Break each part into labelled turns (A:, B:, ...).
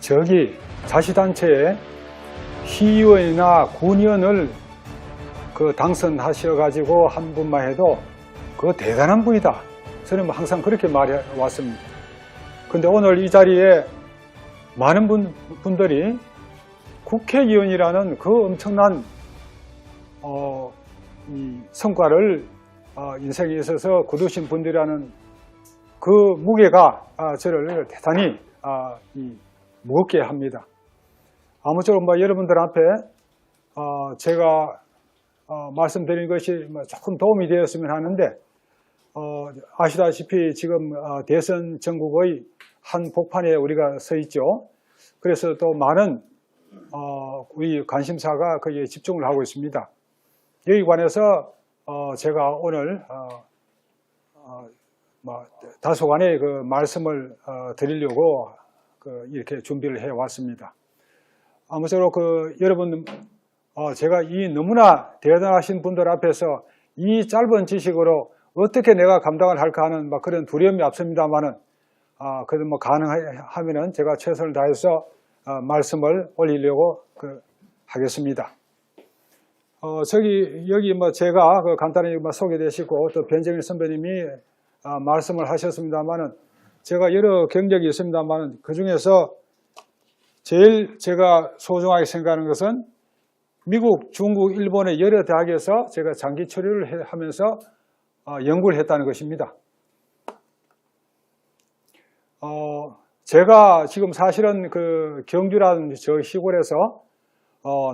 A: 저기 자치단체에 시의원이나 군의원을 당선하셔가지고 한 분만 해도 그거 대단한 분이다. 저는 항상 그렇게 말해왔습니다. 근데 오늘 이 자리에 많은 분들이 국회의원이라는 그 엄청난 이 성과를 인생에 있어서 거두신 분들이라는 그 무게가 저를 대단히 무겁게 합니다. 아무쪼록 여러분들 앞에 제가 말씀드린 것이 조금 도움이 되었으면 하는데, 아시다시피 지금 대선 전국의 한 복판에 우리가 서 있죠. 그래서 또 많은 우리 관심사가 거기에 집중을 하고 있습니다. 여기 관해서 제가 오늘 다소간의 그 말씀을 드리려고 이렇게 준비를 해 왔습니다. 아무쪼록 여러분, 제가 이 너무나 대단하신 분들 앞에서 이 짧은 지식으로 어떻게 내가 감당을 할까 하는 그런 두려움이 앞섭니다만은, 그래도 가능하면은 제가 최선을 다해서 말씀을 올리려고 하겠습니다. 여기 제가 간단히 소개되시고 또 변정일 선배님이 말씀을 하셨습니다만은, 제가 여러 경력이 있습니다만은 그 중에서 제일 제가 소중하게 생각하는 것은 미국, 중국, 일본의 여러 대학에서 제가 장기 처리를 하면서 연구를 했다는 것입니다. 제가 지금 사실은 경주라는 저 시골에서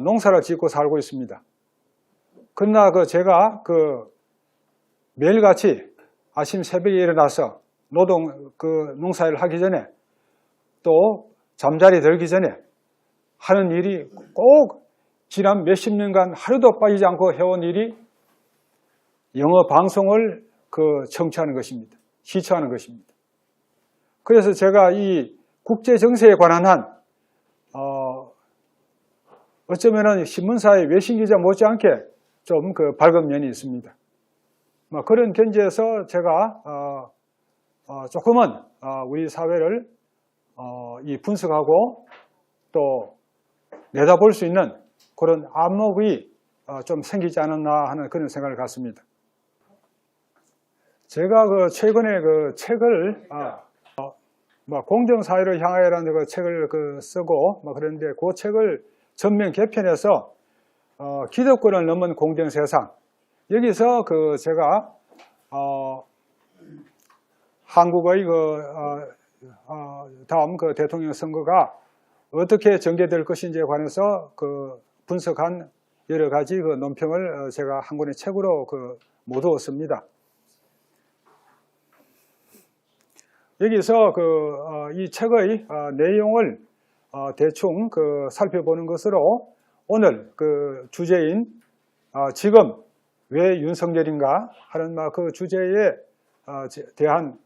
A: 농사를 짓고 살고 있습니다. 그러나 제가 매일같이 아침 새벽에 일어나서 농사일을 하기 전에 또 잠자리 들기 전에 하는 일이 꼭 지난 몇십 년간 하루도 빠지지 않고 해온 일이 영어 방송을 청취하는 것입니다. 시청하는 것입니다. 그래서 제가 이 국제 정세에 관한 어쩌면은 신문사의 외신 기자 못지않게 좀 밝은 면이 있습니다. 그런 견지에서 제가 조금은 우리 사회를 분석하고 또 내다볼 수 있는 그런 안목이 좀 생기지 않았나 하는 그런 생각을 갖습니다. 제가 최근에 책을 공정사회를 향하여라는 책을 쓰고 그런데 그 책을 전면 개편해서 기득권을 넘은 공정세상, 여기서 제가 한국의 다음 대통령 선거가 어떻게 전개될 것인지에 관해서 분석한 여러 가지 논평을 제가 한 권의 책으로 모두었습니다. 여기서 이 책의 내용을 대충 살펴보는 것으로 오늘 주제인 지금 왜 윤석열인가 하는 그 주제에 대한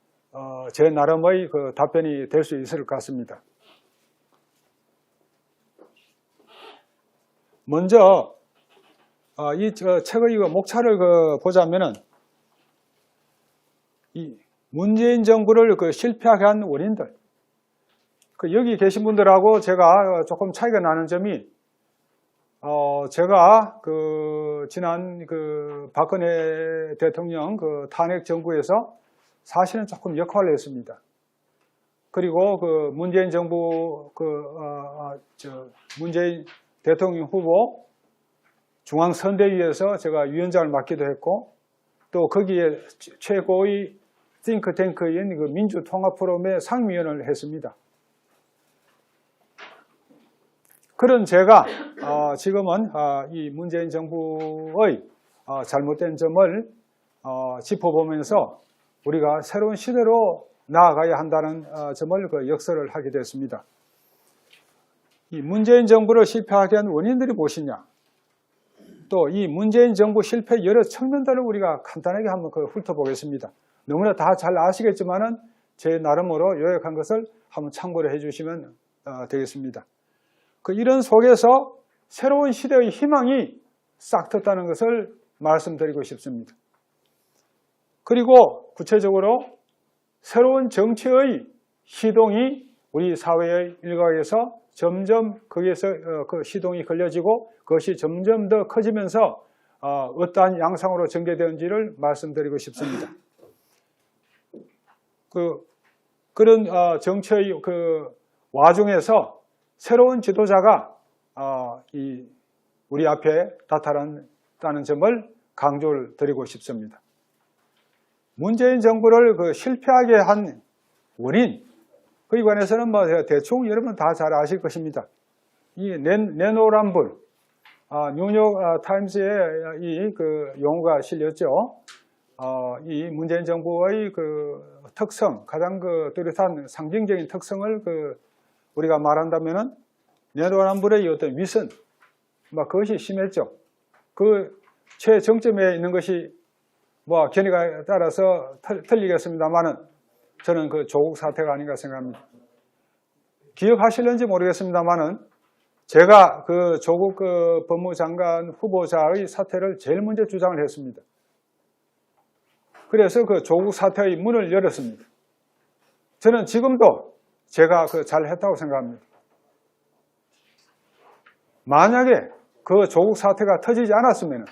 A: 제 나름의 답변이 될 수 있을 것 같습니다. 먼저 이 책의 목차를 보자면은 이 문재인 정부를 실패하게 한 원인들, 여기 계신 분들하고 제가 조금 차이가 나는 점이, 제가 지난 박근혜 대통령 탄핵 정부에서 사실은 조금 역할을 했습니다. 그리고 문재인 정부 문재인 대통령 후보 중앙선대위에서 제가 위원장을 맡기도 했고, 또 거기에 최고의 띵크탱크인 민주통합포럼의 상임위원을 했습니다. 그런 제가 지금은 이 문재인 정부의 잘못된 점을 짚어보면서 우리가 새로운 시대로 나아가야 한다는 점을 역설을 하게 됐습니다. 이 문재인 정부를 실패하게 한 원인들이 무엇이냐, 또 이 문재인 정부 실패 여러 측면들을 우리가 간단하게 한번 훑어보겠습니다. 너무나 다 잘 아시겠지만은 제 나름으로 요약한 것을 한번 참고를 해주시면 되겠습니다. 이런 속에서 새로운 시대의 희망이 싹 텄다는 것을 말씀드리고 싶습니다. 그리고 구체적으로 새로운 정치의 시동이 우리 사회의 일각에서 점점 거기에서 그 시동이 걸려지고 그것이 점점 더 커지면서 어떠한 양상으로 전개되는지를 말씀드리고 싶습니다. 그런 정치의 그 와중에서 새로운 지도자가 우리 앞에 나타났다는 점을 강조를 드리고 싶습니다. 문재인 정부를 실패하게 한 원인, 그에 관해서는 뭐 대충 여러분 다 잘 아실 것입니다. 이 내노란불, 뉴욕 타임스에 그 용어가 실렸죠. 이 문재인 정부의 그 특성, 가장 뚜렷한 상징적인 특성을 우리가 말한다면은 내노란불의 어떤 위선, 그것이 심했죠. 그 최정점에 있는 것이 견해가 따라서 틀리겠습니다만은 저는 그 조국 사태가 아닌가 생각합니다. 기억하실는지 모르겠습니다만은 제가 그 조국 법무장관 후보자의 사퇴를 제일 먼저 주장을 했습니다. 그래서 그 조국 사퇴의 문을 열었습니다. 저는 지금도 제가 잘했다고 생각합니다. 만약에 그 조국 사태가 터지지 않았으면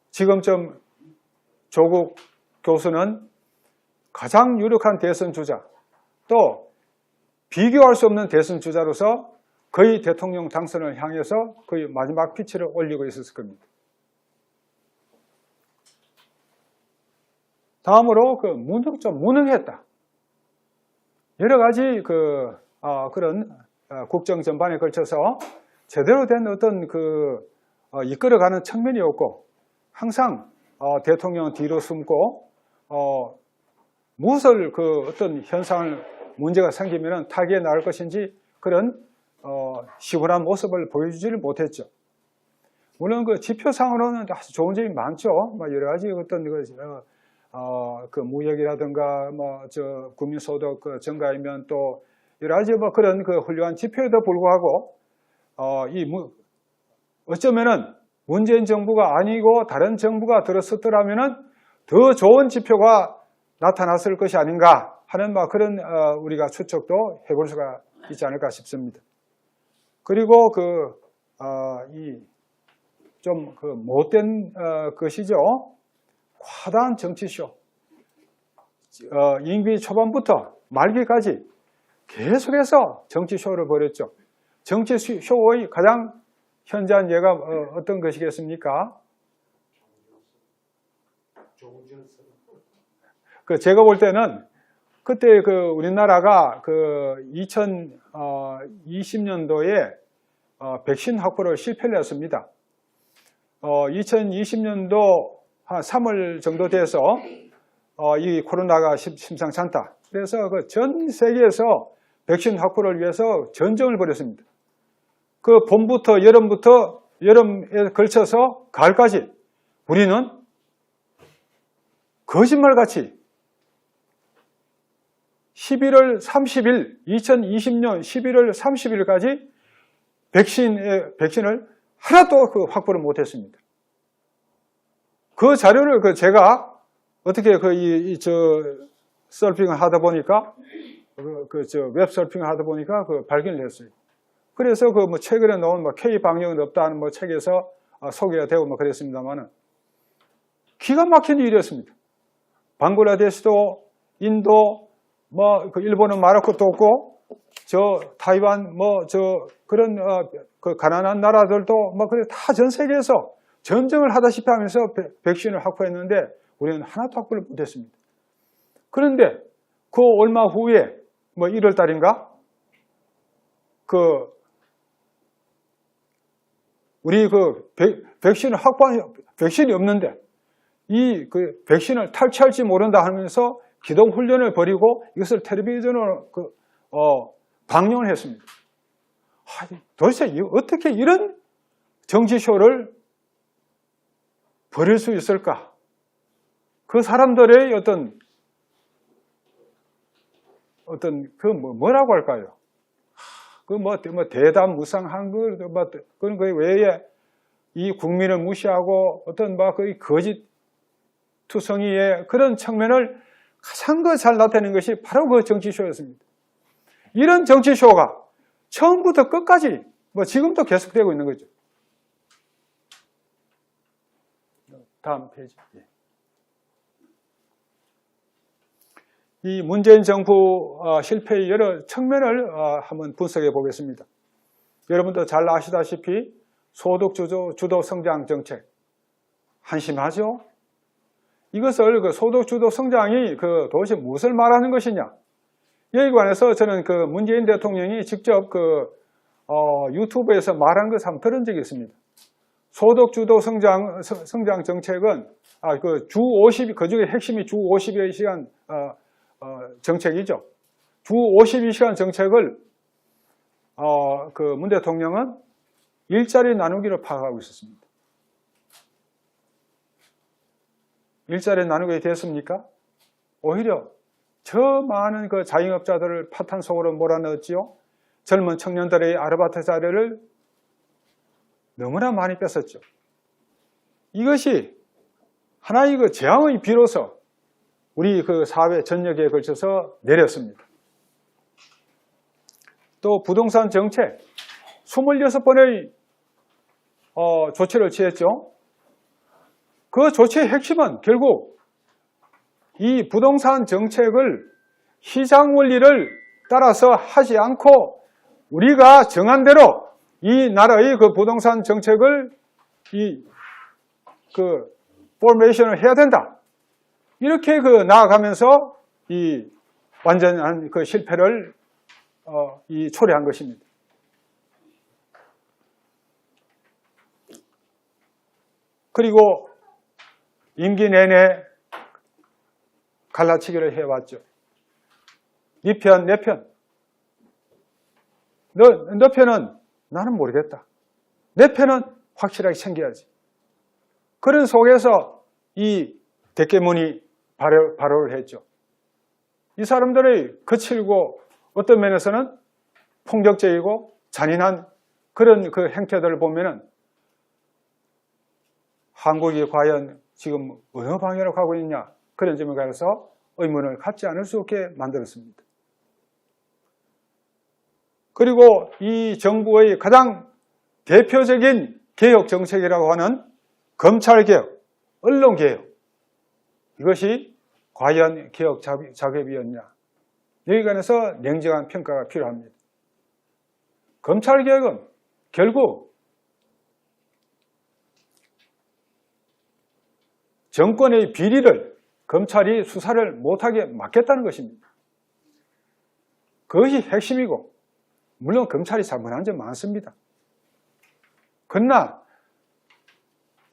A: 지금쯤 조국 교수는 가장 유력한 대선 주자, 또 비교할 수 없는 대선 주자로서 거의 대통령 당선을 향해서 거의 마지막 피치를 올리고 있었을 겁니다. 다음으로 좀 무능했다. 여러 가지 그런 국정 전반에 걸쳐서 제대로 된 어떤 이끌어가는 측면이 없고 항상 대통령 뒤로 숨고 무엇을 어떤 현상을 문제가 생기면 타개에 나갈 것인지 그런 시원한 모습을 보여주지를 못했죠. 물론 지표상으로는 아주 좋은 점이 많죠. 여러 가지 어떤 무역이라든가 국민소득 증가이면 또 여러 가지 그런 훌륭한 지표에도 불구하고 어쩌면은 문재인 정부가 아니고 다른 정부가 들어섰더라면은 더 좋은 지표가 나타났을 것이 아닌가 하는 그런 우리가 추측도 해볼 수가 있지 않을까 싶습니다. 그리고 좀 못된 것이죠. 과다한 정치쇼. 임기 초반부터 말기까지 계속해서 정치쇼를 벌였죠. 정치쇼의 가장 현저한 예가 어떤 것이겠습니까? 제가 볼 때는 그때 우리나라가 2020년도에 백신 확보를 실패를 했습니다. 2020년도 한 3월 정도 돼서 이 코로나가 심상치 않다. 그래서 전 세계에서 백신 확보를 위해서 전쟁을 벌였습니다. 봄부터 여름에 걸쳐서 가을까지 우리는 거짓말같이 2020년 11월 30일까지 백신을 하나도 확보를 못했습니다. 그 자료를 제가 어떻게 서핑을 하다 보니까 웹 서핑을 하다 보니까 발견을 했어요. 그래서 최근에 나온 K 방역은 없다는 책에서 소개가 되고 그랬습니다만은 기가 막힌 일이었습니다. 방글라데시도 인도 일본은 말할 것도 없고 타이완 그런 가난한 나라들도 다 전 세계에서 전쟁을 하다시피 하면서 백신을 확보했는데 우리는 하나도 확보를 못했습니다. 그런데 얼마 후에 1월 달인가 우리 백신을 확보한 백신이 없는데 이 백신을 탈취할지 모른다 하면서 기동훈련을 벌이고 이것을 텔레비전으로 방영을 했습니다. 도대체 어떻게 이런 정치쇼를 벌일 수 있을까? 그 사람들의 뭐라고 할까요? 대담무쌍한 그런 거 외에 이 국민을 무시하고 거짓 투성이의 그런 측면을 가장 잘 나타내는 것이 바로 정치쇼였습니다. 이런 정치쇼가 처음부터 끝까지 뭐 지금도 계속되고 있는 거죠. 다음 페이지. 이 문재인 정부 실패의 여러 측면을 한번 분석해 보겠습니다. 여러분도 잘 아시다시피 소득 주도 성장 정책 한심하죠? 이것을 그 소득 주도 성장이 도대체 무엇을 말하는 것이냐? 여기 관해서 저는 문재인 대통령이 직접 유튜브에서 말한 것을 한번 들은 적이 있습니다. 소득 주도 성장 정책은 주 50, 그중에 핵심이 주 52시간 정책이죠. 주 52시간 정책을 문 대통령은 일자리 나누기로 파악하고 있었습니다. 일자리 나누게 됐습니까? 오히려 저 많은 자영업자들을 파탄 속으로 몰아넣었지요. 젊은 청년들의 아르바이트 자리를 너무나 많이 뺐었죠. 이것이 하나의 재앙의 비로소 우리 사회 전역에 걸쳐서 내렸습니다. 또 부동산 정책 26번의 조치를 취했죠. 그 조치의 핵심은 결국 이 부동산 정책을 시장 원리를 따라서 하지 않고 우리가 정한 대로 이 나라의 부동산 정책을 포메이션을 해야 된다. 이렇게 나아가면서 이 완전한 실패를 초래한 것입니다. 그리고 임기 내내 갈라치기를 해왔죠. 네 편, 내 편. 너 편은 나는 모르겠다. 내 편은 확실하게 챙겨야지. 그런 속에서 이 대깨문이 발효를 했죠. 이 사람들의 거칠고 어떤 면에서는 폭력적이고 잔인한 그런 행태들을 보면은 한국이 과연 지금 어느 방향으로 가고 있냐, 그런 점에 관해서 의문을 갖지 않을 수 없게 만들었습니다. 그리고 이 정부의 가장 대표적인 개혁 정책이라고 하는 검찰개혁, 언론개혁, 이것이 과연 개혁 작업이었냐, 여기에 관해서 냉정한 평가가 필요합니다. 검찰개혁은 결국 정권의 비리를 검찰이 수사를 못하게 막겠다는 것입니다. 그것이 핵심이고, 물론 검찰이 잘못한 점 많습니다. 그러나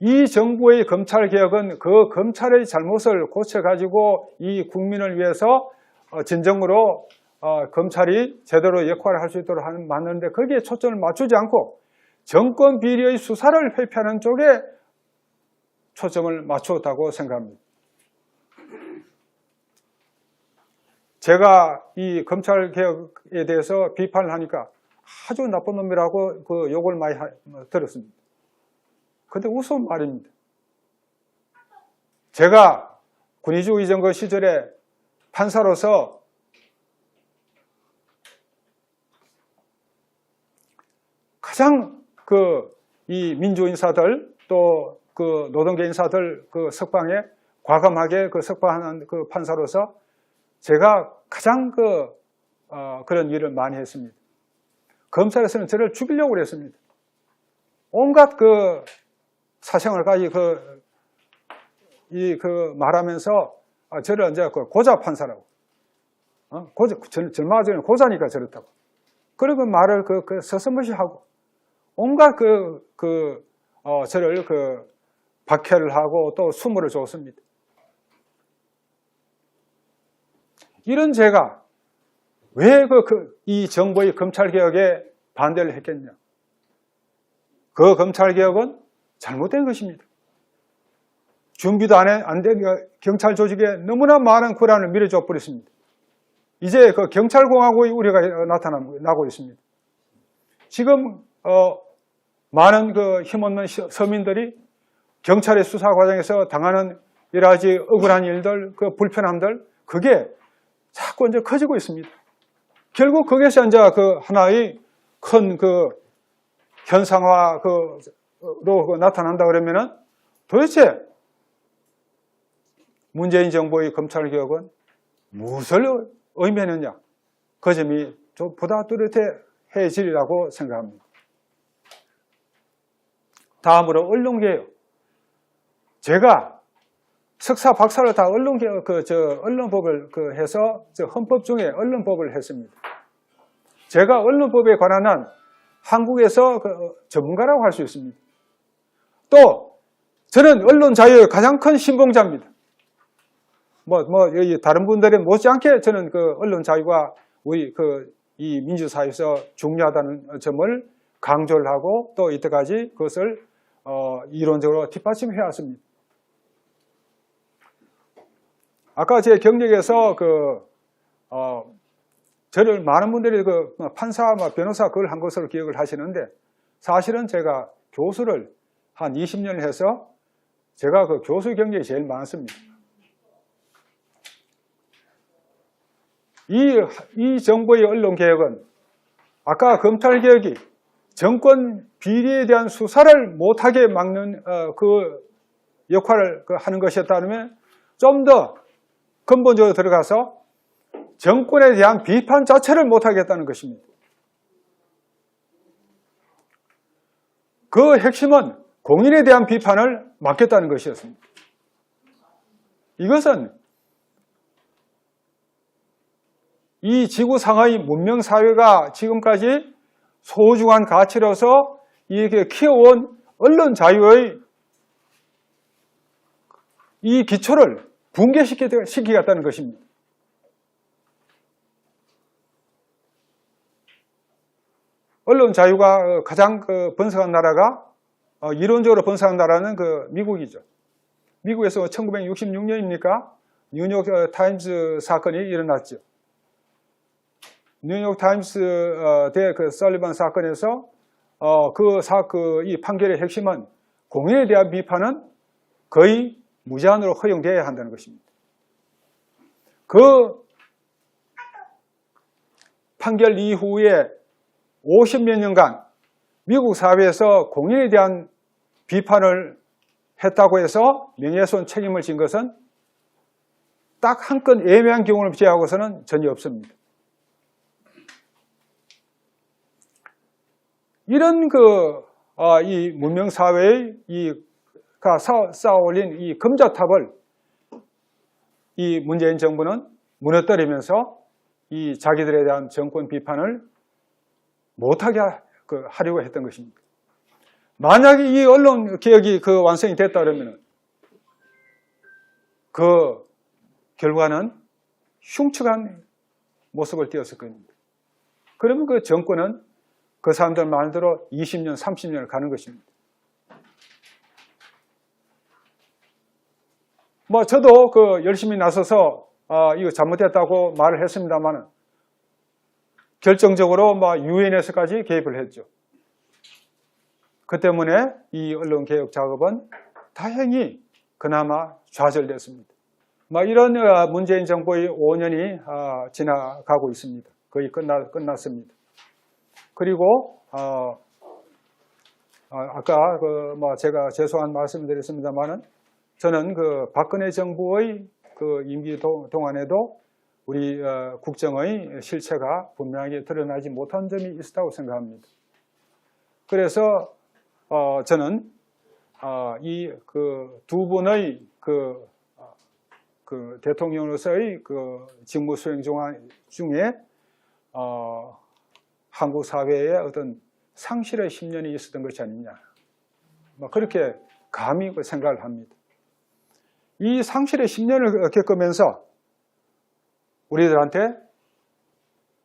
A: 이 정부의 검찰개혁은 그 검찰의 잘못을 고쳐가지고 이 국민을 위해서 진정으로 검찰이 제대로 역할을 할 수 있도록 만드는데 거기에 초점을 맞추지 않고 정권 비리의 수사를 회피하는 쪽에 초점을 맞추었다고 생각합니다. 제가 이 검찰개혁에 대해서 비판을 하니까 아주 나쁜 놈이라고 욕을 많이 들었습니다. 그런데 우스운 말입니다. 제가 군의주 이전거 시절에 판사로서 가장 이 민주인사들 또 노동계 인사들 석방에 과감하게 석방하는 판사로서 제가 가장 그런 일을 많이 했습니다. 검찰에서는 저를 죽이려고 그랬습니다. 온갖 사생활까지 말하면서 저를 이제 고자 판사라고, 젊어가 전에 고자니까 저렇다고, 그리고 말을 서슴없이 하고 온갖 저를 박해를 하고 또 수모를 줬습니다. 이런 제가 왜 이 정부의 검찰개혁에 반대를 했겠냐? 그 검찰개혁은 잘못된 것입니다. 준비도 안 된 경찰 조직에 너무나 많은 권한을 밀어줘 버렸습니다. 이제 경찰공화국의 우려가 나타나고 있습니다. 지금 많은 힘없는 서민들이 경찰의 수사 과정에서 당하는 여러 가지 억울한 일들, 불편함들, 그게 자꾸 이제 커지고 있습니다. 결국 거기서 이제 그 하나의 큰 그 현상화로 나타난다 그러면은 도대체 문재인 정부의 검찰개혁은 무엇을 의미했느냐? 그 점이 좀 보다 뚜렷해지리라고 생각합니다. 다음으로 언론개혁. 제가 석사, 박사를 다 언론개혁, 언론법을 해서 헌법 중에 언론법을 했습니다. 제가 언론법에 관한 한 한국에서 전문가라고 할 수 있습니다. 또 저는 언론 자유의 가장 큰 신봉자입니다. 다른 분들은 못지않게 저는 언론 자유가 우리 이 민주사회에서 중요하다는 점을 강조를 하고 또 이때까지 그것을 이론적으로 뒷받침해 왔습니다. 아까 제 경력에서 저를 많은 분들이 판사, 변호사 그걸 한 것으로 기억을 하시는데 사실은 제가 교수를 한 20년을 해서 제가 교수 경력이 제일 많습니다. 이 정부의 언론개혁은 아까 검찰개혁이 정권 비리에 대한 수사를 못하게 막는 그 역할을 하는 것이었다면 좀 더 근본적으로 들어가서 정권에 대한 비판 자체를 못하겠다는 것입니다. 그 핵심은 공인에 대한 비판을 막겠다는 것이었습니다. 이것은 이 지구상의 문명사회가 지금까지 소중한 가치로서 이렇게 키워온 언론 자유의 이 기초를 붕괴시키겠다는 것입니다. 언론 자유가 가장 번성한 나라가 이론적으로 번성한 나라는 미국이죠. 미국에서 1966년입니까? 뉴욕 타임스 사건이 일어났죠. 뉴욕 타임스 대 설리반 사건에서 이 판결의 핵심은 공인에 대한 비판은 거의 무제한으로 허용되어야 한다는 것입니다. 그 판결 이후에 50몇 년간 미국 사회에서 공인에 대한 비판을 했다고 해서 명예훼손 책임을 진 것은 딱 한 건 애매한 경우를 제외하고서는 전혀 없습니다. 이런 이 문명사회의 쌓아올린 이 금자탑을 이 문재인 정부는 무너뜨리면서 이 자기들에 대한 정권 비판을 못하게 하려고 했던 것입니다. 만약에 이 언론 개혁이 완성이 됐다 그러면 그 결과는 흉측한 모습을 띄었을 겁니다. 그러면 그 정권은 그 사람들 말대로 20년, 30년을 가는 것입니다. 저도 열심히 나서서 이거 잘못됐다고 말을 했습니다만 결정적으로 유엔에서까지 개입을 했죠. 그 때문에 이 언론개혁 작업은 다행히 그나마 좌절됐습니다. 이런 문재인 정부의 5년이 지나가고 있습니다. 거의 끝났습니다. 그리고 아까 제가 죄송한 말씀을 드렸습니다만은 저는 박근혜 정부의 임기 동안에도 우리 국정의 실체가 분명하게 드러나지 못한 점이 있었다고 생각합니다. 그래서 저는 이 두 분의 대통령으로서의 직무 수행 중에 한국 사회에 어떤 상실의 10년이 있었던 것이 아니냐, 그렇게 감히 생각을 합니다. 이 상실의 10년을 겪으면서 우리들한테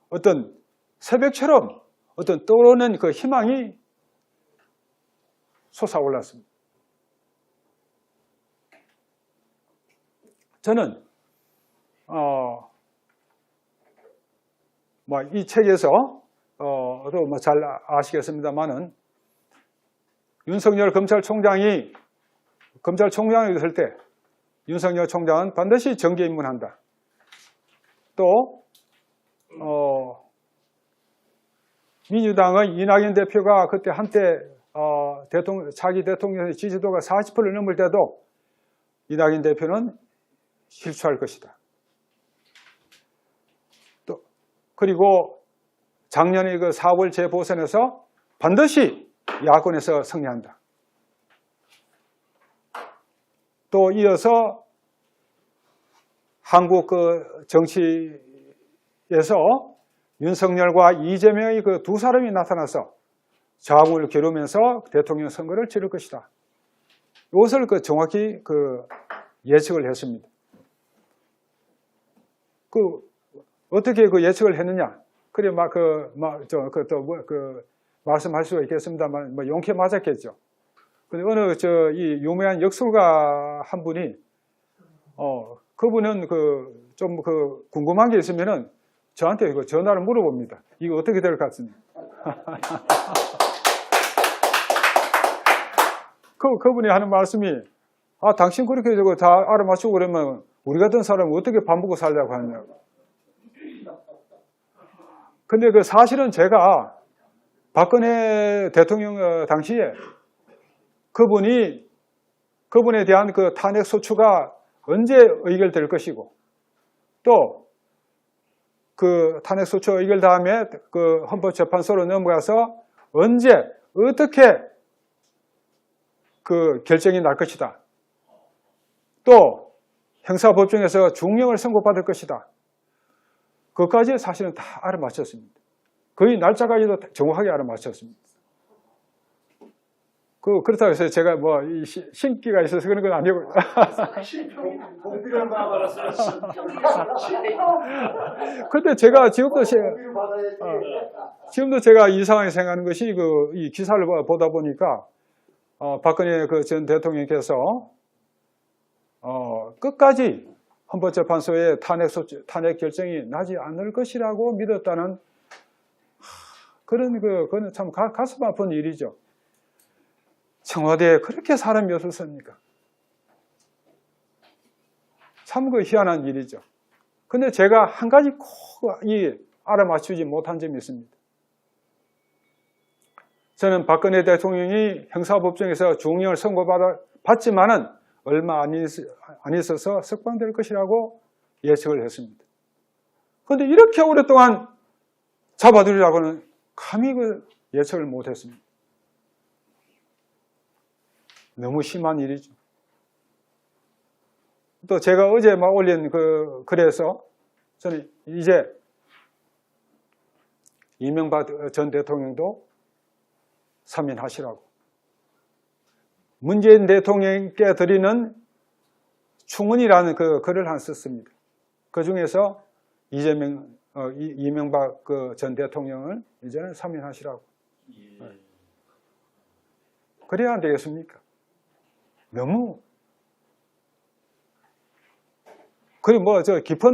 A: 어떤 새벽처럼 어떤 떠오르는 희망이 솟아올랐습니다. 저는 이 책에서 또 잘 아시겠습니다만은 윤석열 검찰총장이 될 때 윤석열 총장은 반드시 정계 입문한다. 또 민주당의 이낙연 대표가 그때 한때 자기 대통령의 지지도가 40%를 넘을 때도 이낙연 대표는 실추할 것이다. 또 그리고 작년에 그 4월 재보선에서 반드시 야권에서 승리한다. 또 이어서 한국 그 정치에서 윤석열과 이재명의 그 두 사람이 나타나서 좌우를 겨루면서 대통령 선거를 치를 것이다. 이것을 그 정확히 그 예측을 했습니다. 어떻게 그 예측을 했느냐? 그래 말씀할 수가 있겠습니다만 용케 맞았겠죠. 근데 어느 이 유명한 역술가 한 분이 그분은 좀 궁금한 게 있으면은 저한테 전화를 물어봅니다. 이거 어떻게 될 것 같습니까? 그분이 하는 말씀이 당신 그렇게 다 알아맞추고 그러면 우리 같은 사람은 어떻게 밥 먹고 살려고 하냐고. 근데 사실은 제가 박근혜 대통령 당시에 그분에 대한 그 탄핵 소추가 언제 의결될 것이고 또 그 탄핵 소추 의결 다음에 그 헌법재판소로 넘어가서 언제 어떻게 그 결정이 날 것이다. 또 형사법정에서 중형을 선고받을 것이다. 그것까지 사실은 다 알아맞혔습니다. 거의 날짜까지도 정확하게 알아맞혔습니다. 그렇다고 해서 제가 이 신기가 있어서 그런 건 아니고. 그런데 제가 지금도 제가 이상하게 생각하는 것이 이 기사를 보다 보니까 박근혜 전 대통령께서 끝까지 헌법재판소의 탄핵 결정이 나지 않을 것이라고 믿었다는 그거는 참 가슴 아픈 일이죠. 청와대에 그렇게 사람이 없었습니까? 참 희한한 일이죠. 근데 제가 한 가지 꼭 알아맞추지 못한 점이 있습니다. 저는 박근혜 대통령이 형사법정에서 중형을 선고받지만은 얼마 안 있어서 석방될 것이라고 예측을 했습니다. 그런데 이렇게 오랫동안 잡아두리라고는 감히 예측을 못했습니다. 너무 심한 일이죠. 또 제가 어제 올린 글에서 저는 이제 이명박 전 대통령도 사면하시라고 문재인 대통령께 드리는 충언이라는 글을 하나 썼습니다. 그 중에서 이명박 전 대통령을 이제는 사면하시라고. 그래야 안 되겠습니까? 너무 깊은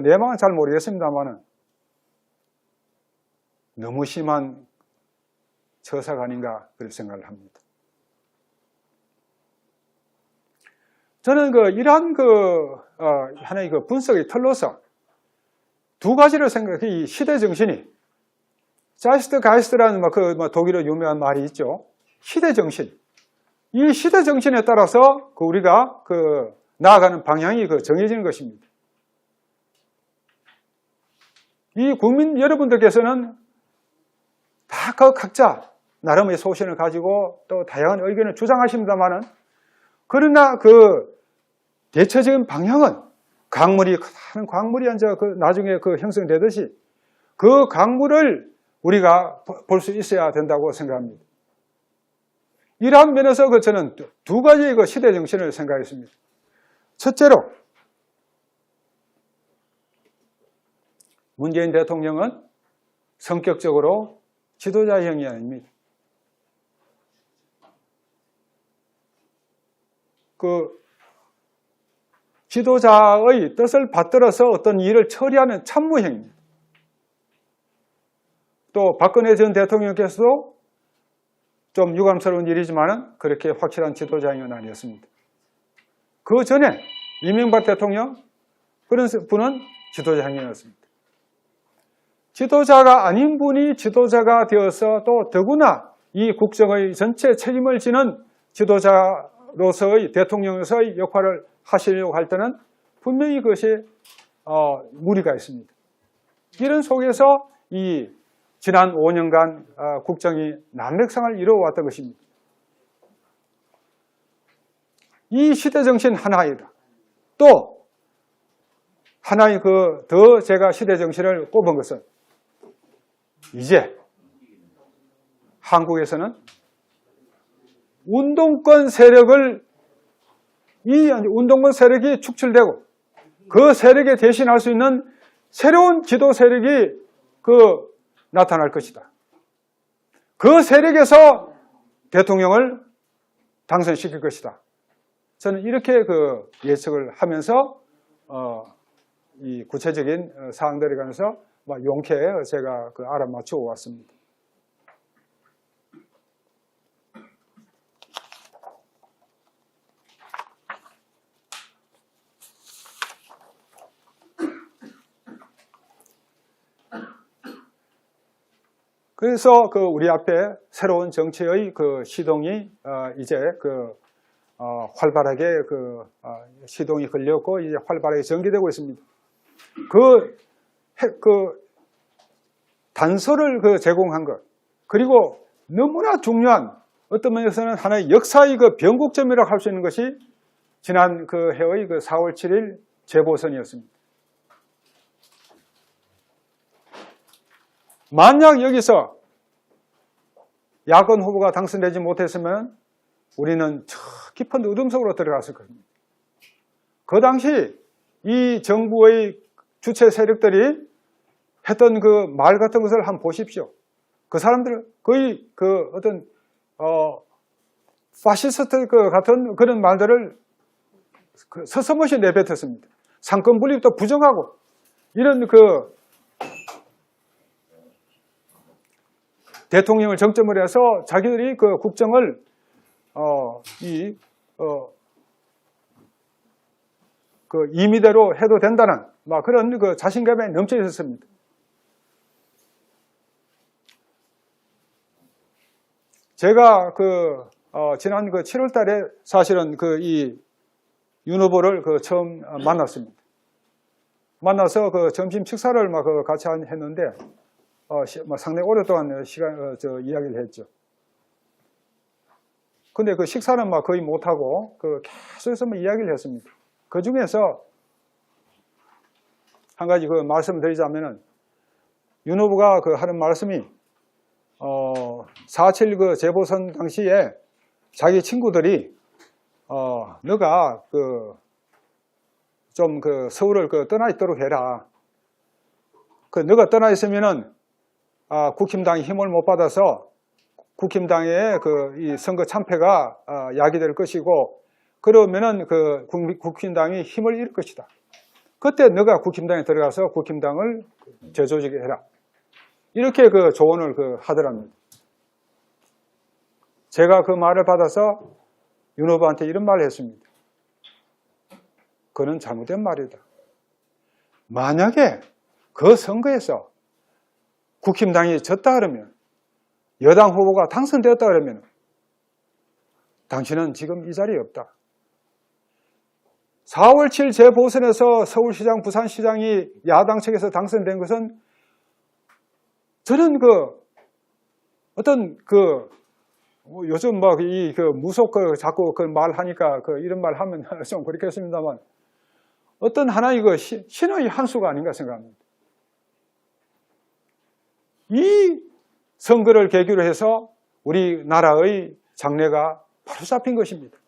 A: 내막은 잘 모르겠습니다만은 너무 심한 처사가 아닌가 그렇게 생각을 합니다. 저는 이러한 하나의 분석의 틀로서 두 가지를 생각해. 이 시대 정신이 자이스트 가이스트라는 독일어 유명한 말이 있죠. 시대 정신. 이 시대 정신에 따라서 우리가 나아가는 방향이 정해지는 것입니다. 이 국민 여러분들께서는 다 각자 나름의 소신을 가지고 또 다양한 의견을 주장하십니다만은 그러나 대체적인 방향은 강물이 이제 나중에 형성되듯이 그 강물을 우리가 볼 수 있어야 된다고 생각합니다. 이러한 면에서 저는 두 가지의 시대 정신을 생각했습니다. 첫째로 문재인 대통령은 성격적으로 지도자형이 아닙니다. 지도자의 뜻을 받들어서 어떤 일을 처리하는 참모형입니다. 또 박근혜 전 대통령께서도 좀 유감스러운 일이지만 그렇게 확실한 지도자형은 아니었습니다. 그 전에 이명박 대통령 그런 분은 지도자형이었습니다. 지도자가 아닌 분이 지도자가 되어서 또 더구나 이 국정의 전체 책임을 지는 지도자로서의 대통령으로서의 역할을 하시려고 할 때는 분명히 그것이 무리가 있습니다. 이런 속에서 이 지난 5년간 국정이 난백상을 이루어왔던 것입니다. 이 시대정신 하나이다. 또 하나의 더 제가 시대정신을 꼽은 것은 이제 한국에서는 운동권 세력이 축출되고 그 세력에 대신할 수 있는 새로운 지도 세력이 나타날 것이다. 그 세력에서 대통령을 당선시킬 것이다. 저는 이렇게 예측을 하면서 이 구체적인 사항들에 관해서 용케 제가 알아맞혀 왔습니다. 그래서 우리 앞에 새로운 정치의 시동이 이제 활발하게 시동이 걸렸고 이제 활발하게 전개되고 있습니다. 단서를 제공한 것, 그리고 너무나 중요한 어떤 면에서는 하나의 역사의 변곡점이라고 할 수 있는 것이 지난 해의 4월 7일 재보선이었습니다. 만약 여기서 야권 후보가 당선되지 못했으면 우리는 저 깊은 어둠 속으로 들어갔을 겁니다. 그 당시 이 정부의 주체 세력들이 했던 말 같은 것을 한번 보십시오. 그 사람들 거의 어떤 파시스트 같은 그런 말들을 서슴없이 내뱉었습니다. 상권 분립도 부정하고 이런 대통령을 정점으로 해서 자기들이 국정을 임의대로 해도 된다는 그런 자신감에 넘쳐 있었습니다. 제가 지난 7월 달에 사실은 이 윤 후보를 처음 만났습니다. 만나서 점심 식사를 같이 했는데 상당히 오랫동안 이야기를 했죠. 근데 식사는 거의 못하고 계속해서 이야기를 했습니다. 그 중에서 한 가지 말씀을 드리자면은 윤 후보가 하는 말씀이 4.7 재보선 당시에 자기 친구들이 너가 좀 서울을 떠나 있도록 해라. 너가 떠나 있으면은 국힘당이 힘을 못 받아서 국힘당의 이 선거 참패가 야기될 것이고 그러면은 국힘당이 힘을 잃을 것이다. 그때 너가 국힘당에 들어가서 국힘당을 재조직해라. 이렇게 조언을 하더랍니다. 제가 그 말을 받아서 윤 후보한테 이런 말을 했습니다. 그는 잘못된 말이다. 만약에 그 선거에서 국힘당이 졌다 그러면 여당 후보가 당선되었다 그러면 당신은 지금 이 자리에 없다. 4월 7일 재보선에서 서울시장, 부산시장이 야당 측에서 당선된 것은 저는 어떤 요즘 무속 자꾸 말하니까 이런 말 하면 좀 그렇겠습니다만 어떤 하나의 신의 한 수가 아닌가 생각합니다. 이 선거를 계기로 해서 우리나라의 장래가 바로 잡힌 것입니다.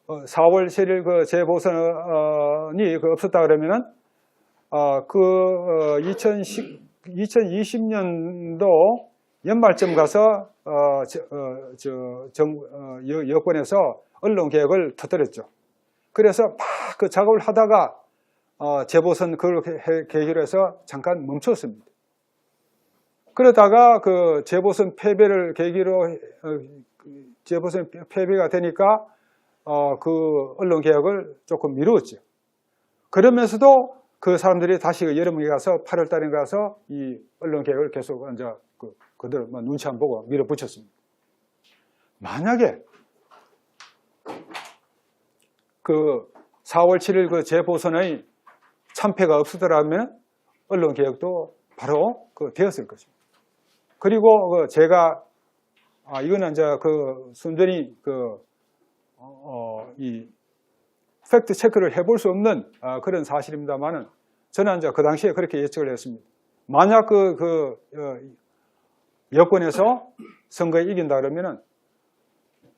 A: 어, 4월 7일 재보선이 없었다 그러면은 2020년도 연말쯤 가서 여권에서 언론개혁을 터뜨렸죠. 그래서 막 작업을 하다가 재보선 그걸 계기로 해서 잠깐 멈췄습니다. 그러다가 재보선 패배를 계기로 재보선 패배가 되니까 그 언론개혁을 조금 미루었죠. 그러면서도 그 사람들이 다시 여름에 가서 8월 달에 가서 이 언론개혁을 계속 이제 그들 눈치 안 보고 밀어붙였습니다. 만약에 그 4월 7일 그 재보선의 참패가 없었더라면 언론개혁도 바로 되었을 것입니다. 그리고 제가 이거는 이제 순전히 이 팩트 체크를 해볼 수 없는 그런 사실입니다만은 저는 이제 그 당시에 그렇게 예측을 했습니다. 만약 여권에서 선거에 이긴다 그러면은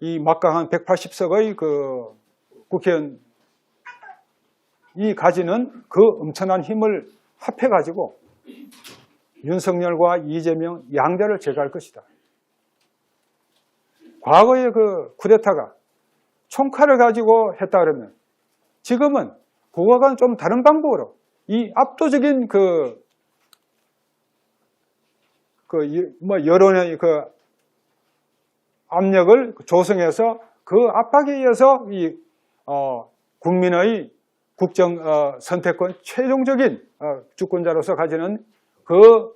A: 이 막강한 180석의 국회의원이 가지는 그 엄청난 힘을 합해가지고 윤석열과 이재명 양자를 제거할 것이다. 과거의 쿠데타가 총칼을 가지고 했다 그러면 지금은 그거와는 좀 다른 방법으로 이 압도적인 여론의 압력을 조성해서 그 압박에 의해서 이 국민의 국정 선택권 최종적인 주권자로서 가지는 그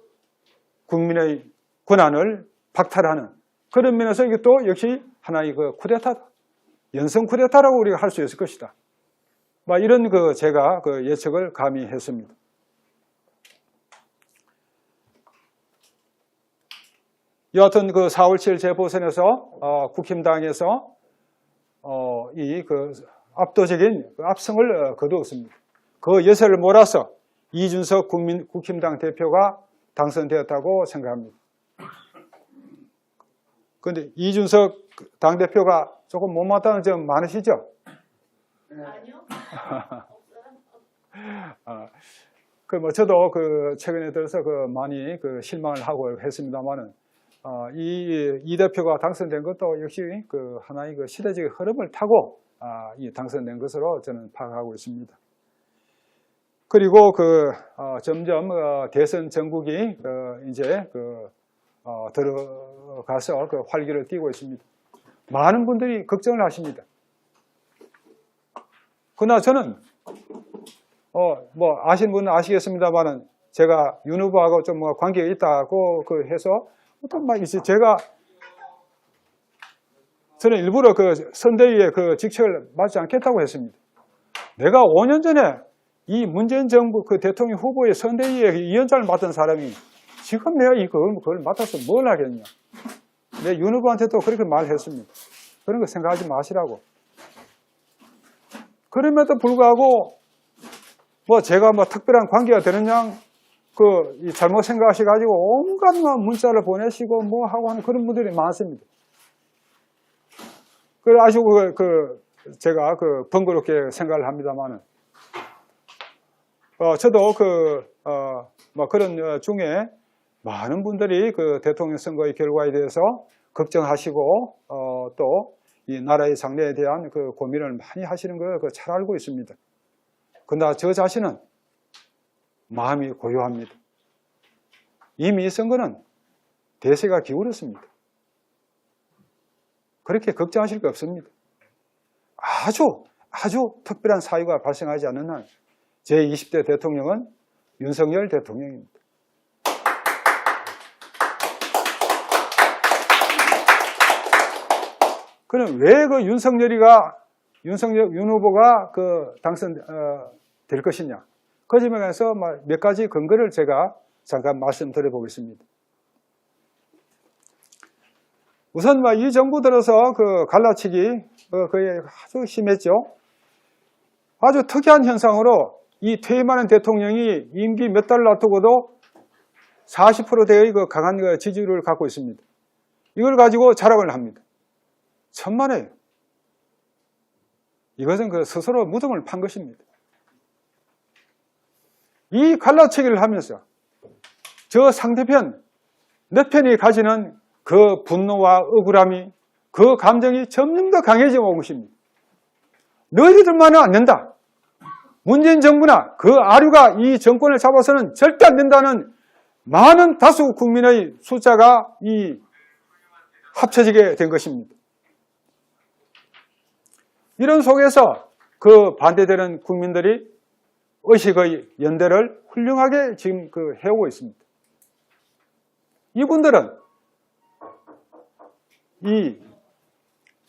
A: 국민의 권한을 박탈하는 그런 면에서 이것도 역시 하나의 쿠데타다. 연성 쿠데타라고 우리가 할 수 있을 것이다. 이런 제가 예측을 감히 했습니다. 여하튼 4월 7일 재보선에서 국힘당에서 이 압도적인 압승을 거두었습니다. 그 여세를 몰아서 이준석 국힘당 대표가 당선되었다고 생각합니다. 그런데 이준석 당대표가 조금 못마땅한 점 많으시죠?
B: 아니요.
A: 저도 최근에 들어서 많이 실망을 하고 했습니다만은 이 대표가 당선된 것도 역시 하나의 시대적인 흐름을 타고 당선된 것으로 저는 파악하고 있습니다. 그리고 점점 대선 전국이 이제 들어가서 활기를 띠고 있습니다. 많은 분들이 걱정을 하십니다. 그러나 저는 아시는 분은 아시겠습니다만은 제가 윤 후보하고 좀 관계가 있다고 해서 어떤 저는 일부러 선대위의 직책을 맡지 않겠다고 했습니다. 내가 5년 전에 이 문재인 정부 대통령 후보의 선대위의 위원장을 맡은 사람이 지금 내가 그걸 맡아서 뭘 하겠냐. 내 윤 후보한테도 그렇게 말했습니다. 그런 거 생각하지 마시라고. 그럼에도 불구하고 제가 특별한 관계가 되느냐 잘못 생각하셔가지고 온갖 문자를 보내시고 하고 하는 그런 분들이 많습니다. 그래 아주 제가 번거롭게 생각을 합니다만은 저도 그런 중에 많은 분들이 대통령 선거의 결과에 대해서 걱정하시고 또 이 나라의 장래에 대한 고민을 많이 하시는 걸 잘 알고 있습니다. 그러나 저 자신은 마음이 고요합니다. 이미 이 선거는 대세가 기울었습니다. 그렇게 걱정하실 거 없습니다. 아주 특별한 사유가 발생하지 않는 한 제20대 대통령은 윤석열 대통령입니다. 그럼 왜 윤 후보가 당선될 것이냐? 그 점에 관해서 몇 가지 근거를 제가 잠깐 말씀드려 보겠습니다. 우선 이 정부 들어서 갈라치기 거의 아주 심했죠. 아주 특이한 현상으로 이 퇴임하는 대통령이 임기 몇 달 놔두고도 40%대의 강한 지지율을 갖고 있습니다. 이걸 가지고 자랑을 합니다. 천만에요. 이것은 스스로 무덤을 판 것입니다. 이 갈라치기를 하면서 저 상대편 몇 편이 가지는 분노와 억울함이 감정이 점점 더 강해져 온 것입니다. 너희들만은 안 된다. 문재인 정부나 아류가 이 정권을 잡아서는 절대 안 된다는 많은 다수 국민의 숫자가 합쳐지게 된 것입니다. 이런 속에서 그 반대되는 국민들이 의식의 연대를 훌륭하게 지금 해오고 있습니다. 이분들은 이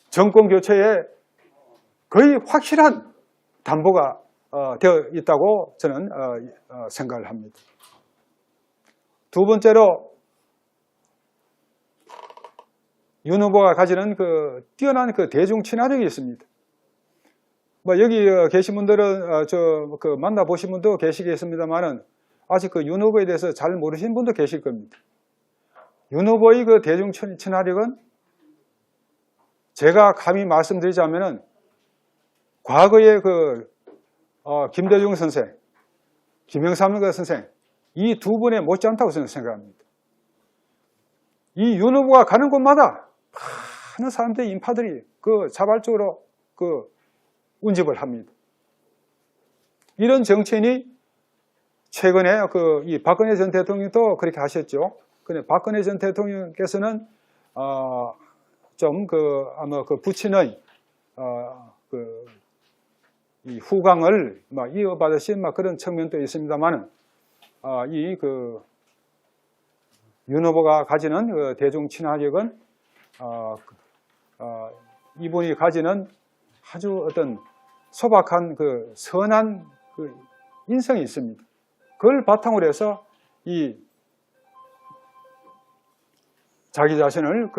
A: 정권 교체에 거의 확실한 담보가 되어 있다고 저는 생각을 합니다. 두 번째로 윤 후보가 가지는 뛰어난 대중 친화력이 있습니다. 여기 계신 분들은 만나보신 분도 계시겠습니다만은 아직 윤 후보에 대해서 잘 모르신 분도 계실 겁니다. 윤 후보의 대중 친화력은 제가 감히 말씀드리자면은 과거의 김대중 선생, 김영삼 선생 이 두 분에 못지않다고 저는 생각합니다. 이 윤 후보가 가는 곳마다 많은 사람들이 인파들이 자발적으로 운집을 합니다. 이런 정치인이 최근에 이 박근혜 전 대통령도 그렇게 하셨죠. 근데 박근혜 전 대통령께서는 아마 부친의 이 후광을 이어받으신 그런 측면도 있습니다만은 윤 후보가 가지는 대중 친화력은 이분이 가지는 아주 어떤 소박한 선한 인성이 있습니다. 그걸 바탕으로 해서 자기 자신을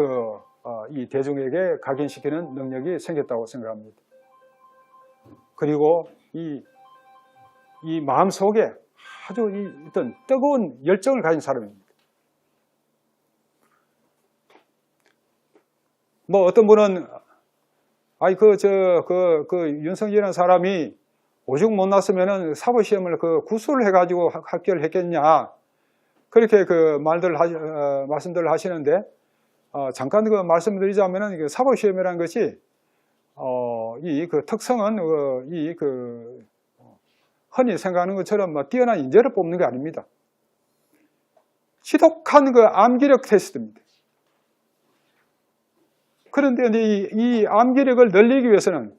A: 이 대중에게 각인시키는 능력이 생겼다고 생각합니다. 그리고 이 마음 속에 아주 어떤 뜨거운 열정을 가진 사람입니다. 어떤 분은 윤석열이라는 사람이 오죽 못났으면은 사법시험을 구술을 해가지고 합격을 했겠냐 그렇게 말씀들을 하시는데 잠깐 말씀드리자면은 사법시험이라는 것이 특성은 흔히 생각하는 것처럼 뛰어난 인재를 뽑는 게 아닙니다. 지독한 암기력 테스트입니다. 그런데 이 암기력을 늘리기 위해서는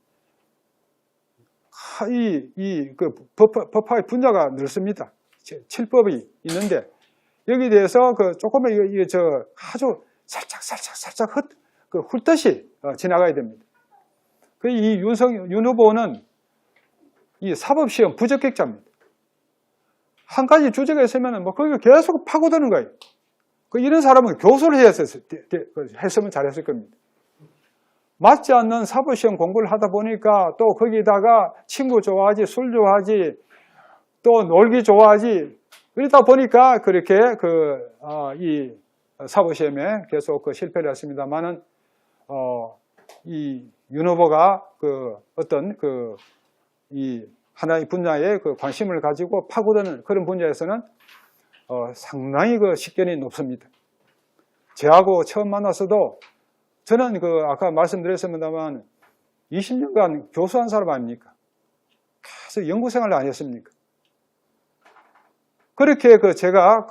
A: 법화의 분야가 넓습니다. 7법이 있는데 여기에 대해서 조금만 아주 살짝 훑듯이 지나가야 됩니다. 이 윤 후보는 이 사법시험 부적격자입니다. 한 가지 주제가 있으면 거기가 계속 파고드는 거예요. 이런 사람은 교수를 했으면 잘했을 겁니다. 맞지 않는 사법시험 공부를 하다 보니까 또 거기다가 친구 좋아하지, 술 좋아하지, 또 놀기 좋아하지, 그러다 보니까 그렇게 이 사법시험에 계속 실패를 했습니다만은, 이 윤 후보가 어떤 이 하나의 분야에 관심을 가지고 파고드는 그런 분야에서는 상당히 식견이 높습니다. 저하고 처음 만났어도 저는 아까 말씀드렸습니다만 20년간 교수한 사람 아닙니까? 계속 연구생활을 안 했습니까? 그렇게 제가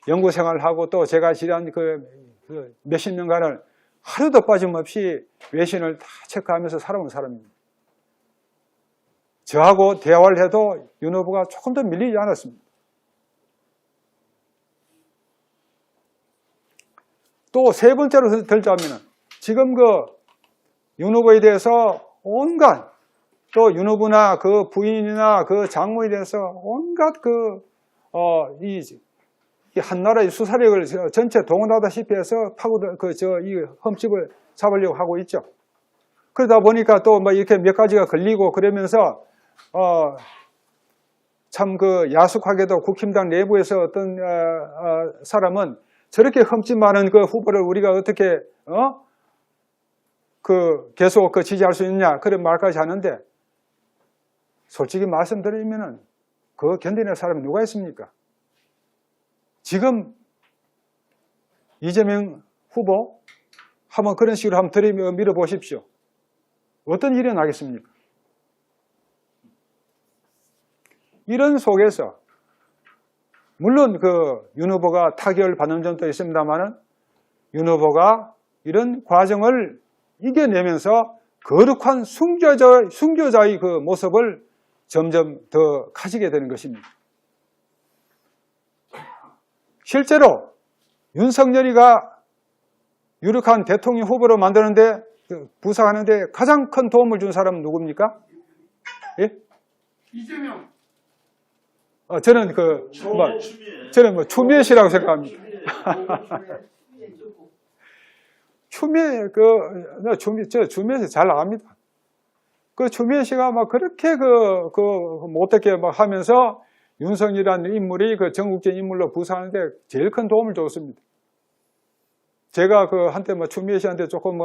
A: 연구생활을 하고 또 제가 지난 몇십 년간을 하루도 빠짐없이 외신을 다 체크하면서 살아온 사람입니다. 저하고 대화를 해도 윤 후보가 조금 더 밀리지 않았습니다. 또 세 번째로 들자면 지금 윤 후보에 대해서 온갖 또 윤 후보나 부인이나 장모에 대해서 온갖 이 한나라의 수사력을 전체 동원하다시피 해서 이 흠집을 잡으려고 하고 있죠. 그러다 보니까 또 이렇게 몇 가지가 걸리고 그러면서 참 야속하게도 국힘당 내부에서 어떤 사람은 저렇게 흠집 많은 후보를 우리가 어떻게 계속 지지할 수 있느냐 그런 말까지 하는데 솔직히 말씀드리면은 견디는 사람이 누가 있습니까? 지금 이재명 후보 한번 그런 식으로 한번 밀어보십시오. 어떤 일이 나겠습니까? 이런 속에서 물론 윤 후보가 타결을 받는 점도 있습니다만은 윤 후보가 이런 과정을 이겨내면서 거룩한 순교자의 그 모습을 점점 더 가지게 되는 것입니다. 실제로 윤석열이가 유력한 대통령 후보로 만드는데, 부상하는데 가장 큰 도움을 준 사람은 누굽니까? 예?
C: 이재명.
A: 저는 저는 뭐 추미애 씨라고 생각합니다. 추미애 추미애 씨 잘 나갑니다. 그 추미애 씨가 막 그렇게 못되게 막 하면서 윤석열이라는 인물이 그 전국적인 인물로 부상하는데 제일 큰 도움을 줬습니다. 제가 한때 추미애 씨한테 조금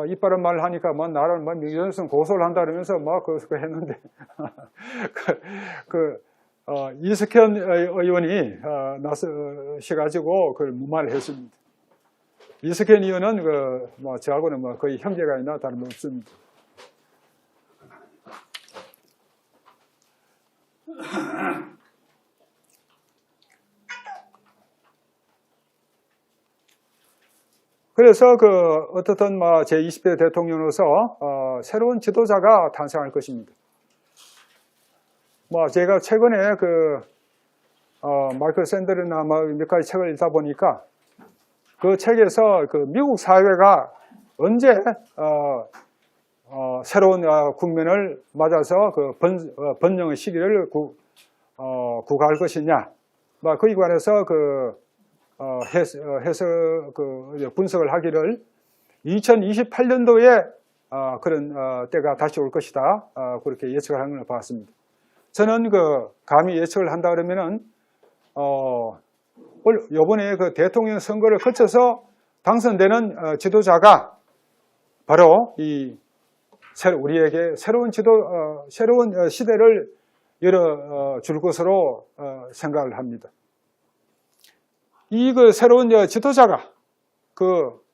A: 이빠른 말을 하니까 나를 민정성 고소를 한다 그러면서 그거 했는데 이석현 의원이 나서셔가지고 그걸 무마를 했습니다. 이석현 의원은 저하고는 거의 형제가 있나 다름없습니다. 그래서 어떻든 제20대 대통령으로서 새로운 지도자가 탄생할 것입니다. 제가 최근에 마이클 샌델이나 몇 가지 책을 읽다 보니까 그 책에서 미국 사회가 언제 새로운 국면을 맞아서 번영의 시기를 구가할 것이냐, 거기에 관해서 분석을 하기를 2028년도에 그런 때가 다시 올 것이다, 그렇게 예측을 하는 걸 봤습니다. 저는 감히 예측을 한다 그러면은 이번에 대통령 선거를 거쳐서 당선되는 지도자가 바로 우리에게 새로운 시대를 열어줄 것으로 생각을 합니다. 새로운 지도자가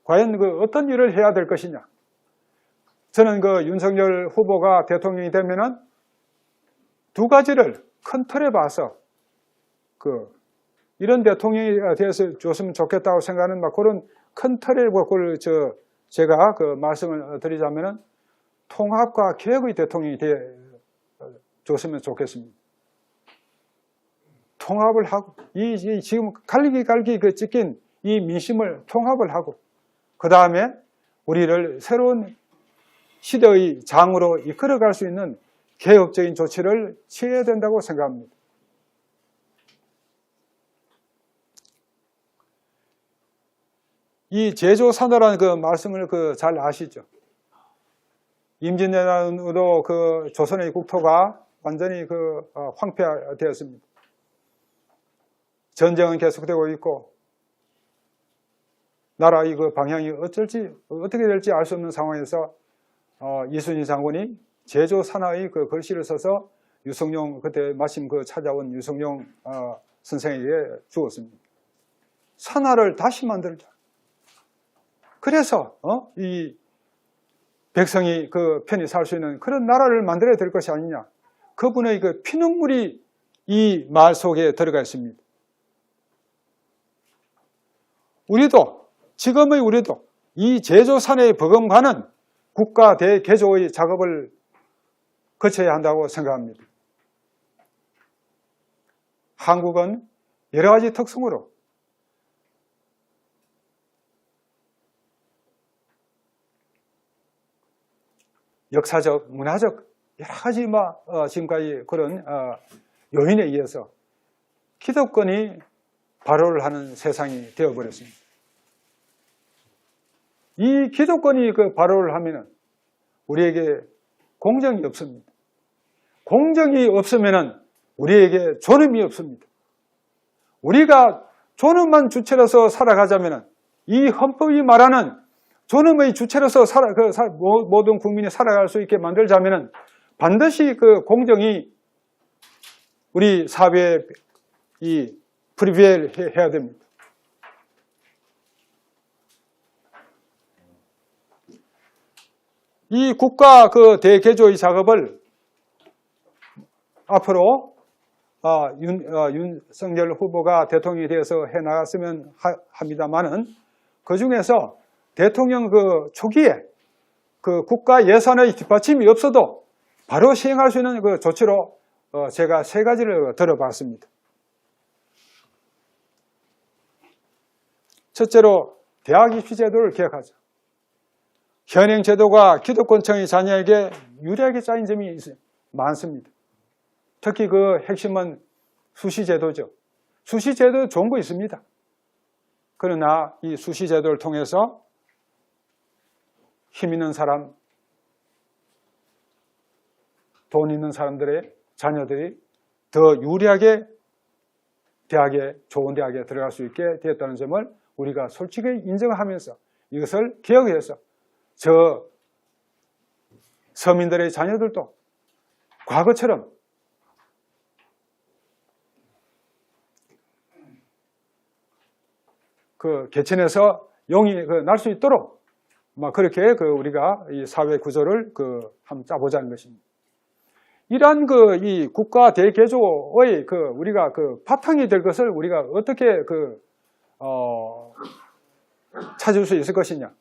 A: 과연 어떤 일을 해야 될 것이냐. 저는 윤석열 후보가 대통령이 되면은 두 가지를 큰 틀에 봐서 이런 대통령이 되어서 줬으면 좋겠다고 생각하는 그런 큰 틀에 제가 말씀을 드리자면은 통합과 개혁의 대통령이 줬으면 좋겠습니다. 통합을 하고 지금 갈기 찢긴 이 민심을 통합을 하고 그 다음에 우리를 새로운 시대의 장으로 이끌어갈 수 있는 개혁적인 조치를 취해야 된다고 생각합니다. 이 제조산업이라는 말씀을 잘 아시죠? 임진왜란으로 조선의 국토가 완전히 황폐되었습니다. 전쟁은 계속되고 있고 나라의 방향이 어떻게 될지 알 수 없는 상황에서 이순신 장군이 제조산하의 글씨를 써서 유성룡, 그때 마침 찾아온 유성룡 선생에게 주었습니다. 산하를 다시 만들자. 그래서 이 백성이 편히 살 수 있는 그런 나라를 만들어야 될 것이 아니냐. 그분의 피눈물이 이 말 속에 들어가 있습니다. 지금의 우리도 이 제조산업에 버금가는 국가 대개조의 작업을 거쳐야 한다고 생각합니다. 한국은 여러 가지 특성으로 역사적, 문화적 여러 가지 지금까지 그런 요인에 의해서 기득권이 발효를 하는 세상이 되어버렸습니다. 이 기득권이 발효를 하면은 우리에게 공정이 없습니다. 공정이 없으면은 우리에게 존엄이 없습니다. 우리가 존엄한 주체로서 살아가자면은 이 헌법이 말하는 존엄의 주체로서 모든 국민이 살아갈 수 있게 만들자면은 반드시 공정이 우리 사회에 프리베일 해야 됩니다. 이 국가 대개조의 작업을 앞으로 윤석열 후보가 대통령이 되어서 해나갔으면 합니다만은 그 중에서 대통령 초기에 그 국가 예산의 뒷받침이 없어도 바로 시행할 수 있는 그 조치로 제가 3가지를 들어봤습니다. 첫째로 대학 입시 제도를 개혁하자. 현행 제도가 기득권층의 자녀에게 유리하게 짜인 점이 많습니다. 특히 그 핵심은 수시 제도죠. 수시 제도 좋은 거 있습니다. 그러나 이 수시 제도를 통해서 힘 있는 사람, 돈 있는 사람들의 자녀들이 더 유리하게 좋은 대학에 들어갈 수 있게 되었다는 점을 우리가 솔직히 인정하면서 이것을 개혁해서 저 서민들의 자녀들도 과거처럼 그 개천에서 용이 날 수 있도록 그렇게 우리가 이 사회 구조를 한번 짜보자는 것입니다. 이러한 이 국가 대개조의 우리가 바탕이 될 것을 우리가 어떻게 찾을 수 있을 것이냐?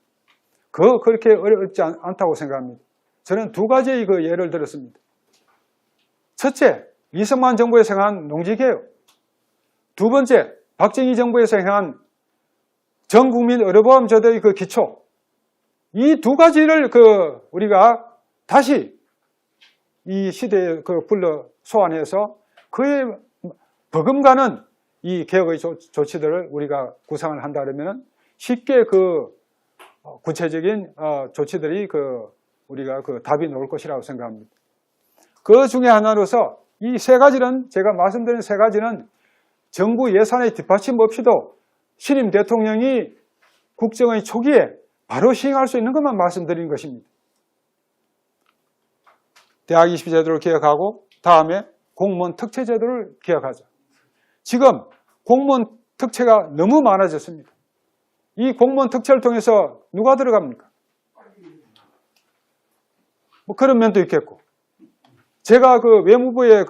A: 그렇게 어렵지 않다고 생각합니다. 저는 2가지의 예를 들었습니다. 첫째, 이승만 정부에서 행한 농지개혁. 2번째, 박정희 정부에서 행한 전국민 의료보험 제도의 기초. 이 2가지를 우리가 다시 이 시대에 불러 소환해서 그에 버금가는 이 개혁의 조치들을 우리가 구상을 한다 그러면 쉽게 구체적인 조치들이 우리가 답이 나올 것이라고 생각합니다. 그 중에 하나로서 이 3가지는 제가 말씀드린 3가지는 정부 예산의 뒷받침 없이도 신임 대통령이 국정의 초기에 바로 시행할 수 있는 것만 말씀드린 것입니다. 대학 입시 제도를 개혁하고 다음에 공무원 특채 제도를 개혁하자. 지금 공무원 특채가 너무 많아졌습니다. 이 공무원 특채를 통해서 누가 들어갑니까? 그런 면도 있겠고. 제가 외무부의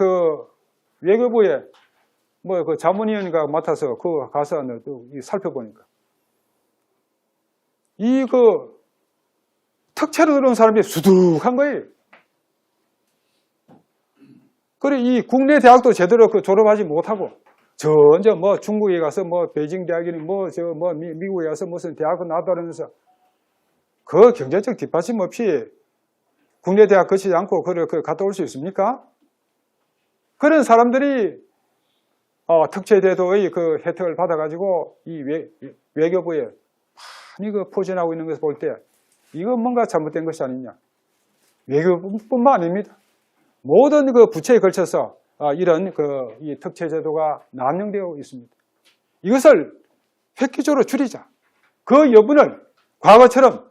A: 외교부에 자문위원회가 맡아서 가서 살펴보니까 이 특채로 들어온 사람이 수두룩한 거예요. 그리고 이 국내 대학도 제대로 졸업하지 못하고 이제 중국에 가서 베이징 대학이니 미국에 가서 무슨 대학을 나왔다 그러면서 경제적 뒷받침 없이 국내 대학 거치지 않고 갔다 올 수 있습니까? 그런 사람들이 특채 제도의 혜택을 받아가지고 이 외교부에 많이 포진하고 있는 것을 볼 때 이건 뭔가 잘못된 것이 아니냐. 외교부뿐만 아닙니다. 모든 부처에 걸쳐서 이런 이 특채 제도가 남용되어 있습니다. 이것을 획기적으로 줄이자. 그 여부를 과거처럼